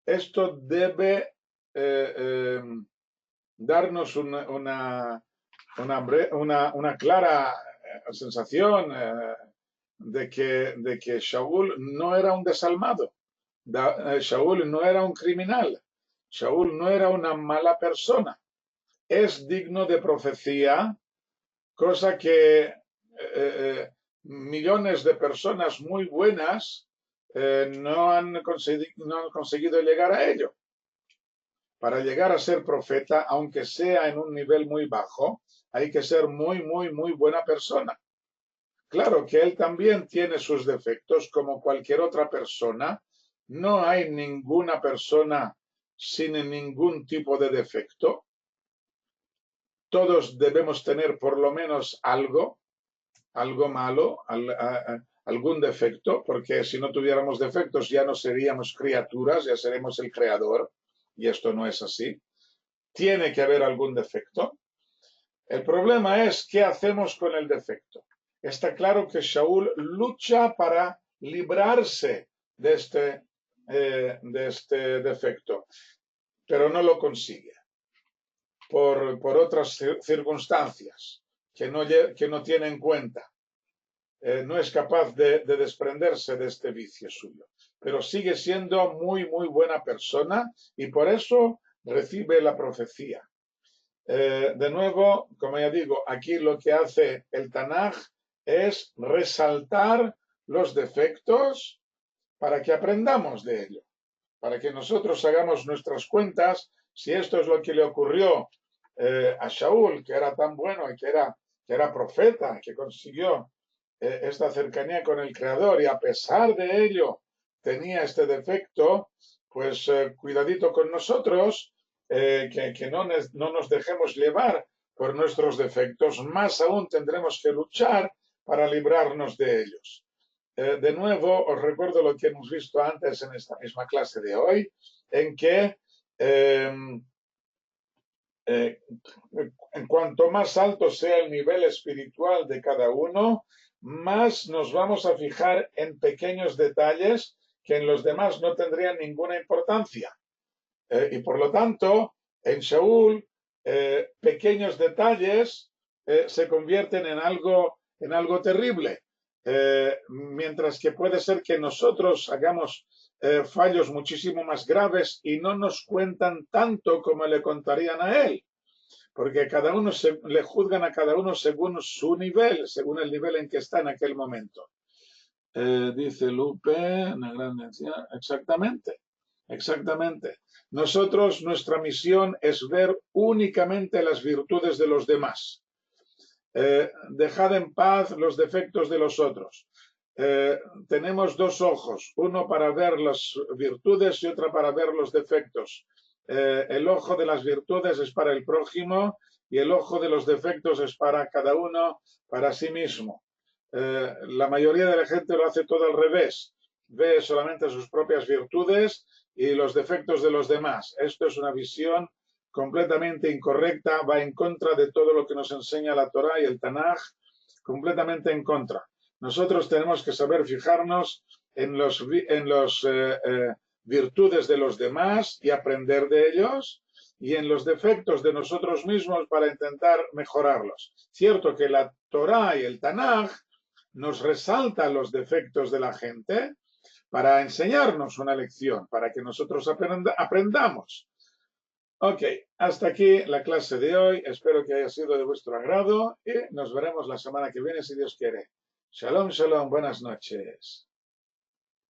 Esto debe darnos una clara sensación de que Shaul no era un desalmado, Shaul no era un criminal, Shaul no era una mala persona, es digno de profecía, cosa que millones de personas muy buenas no han conseguido llegar a ello. Para llegar a ser profeta, aunque sea en un nivel muy bajo, hay que ser muy buena persona. Claro que él también tiene sus defectos como cualquier otra persona. No hay ninguna persona sin ningún tipo de defecto. Todos debemos tener por lo menos algo malo, algún defecto, porque si no tuviéramos defectos ya no seríamos criaturas, ya seremos el creador, y esto no es así. Tiene que haber algún defecto. El problema es qué hacemos con el defecto. Está claro que Shaul lucha para librarse de este defecto, pero no lo consigue por otras circunstancias que no tiene en cuenta. No es capaz de desprenderse de este vicio suyo, pero sigue siendo muy buena persona y por eso recibe la profecía. De nuevo, como ya digo, aquí lo que hace el Tanaj es resaltar los defectos para que aprendamos de ello, para que nosotros hagamos nuestras cuentas si esto es lo que le ocurrió a Shaul, que era tan bueno y que era profeta, que consiguió esta cercanía con el Creador y a pesar de ello tenía este defecto, pues cuidadito con nosotros, que no nos dejemos llevar por nuestros defectos, más aún tendremos que luchar para librarnos de ellos. De nuevo, os recuerdo lo que hemos visto antes en esta misma clase de hoy, en que en cuanto más alto sea el nivel espiritual de cada uno, más nos vamos a fijar en pequeños detalles que en los demás no tendrían ninguna importancia. Y por lo tanto, en Shaul, pequeños detalles se convierten en algo terrible. Mientras que puede ser que nosotros hagamos fallos muchísimo más graves y no nos cuentan tanto como le contarían a él, porque le juzgan a cada uno según su nivel, según el nivel en que está en aquel momento. Dice Lupe, una gran anciana, exactamente. Nosotros, nuestra misión es ver únicamente las virtudes de los demás. Dejad en paz los defectos de los otros. Tenemos dos ojos, uno para ver las virtudes y otro para ver los defectos. El ojo de las virtudes es para el prójimo y el ojo de los defectos es para cada uno, para sí mismo. La mayoría de la gente lo hace todo al revés, ve solamente sus propias virtudes y los defectos de los demás. Esto es una visión completamente incorrecta, va en contra de todo lo que nos enseña la Torá y el Tanaj, completamente en contra. Nosotros tenemos que saber fijarnos en las virtudes de los demás y aprender de ellos, y en los defectos de nosotros mismos para intentar mejorarlos. Cierto que la Torá y el Tanaj nos resalta los defectos de la gente para enseñarnos una lección, para que nosotros aprendamos. Ok, hasta aquí la clase de hoy. Espero que haya sido de vuestro agrado y nos veremos la semana que viene si Dios quiere. Shalom, shalom, buenas noches.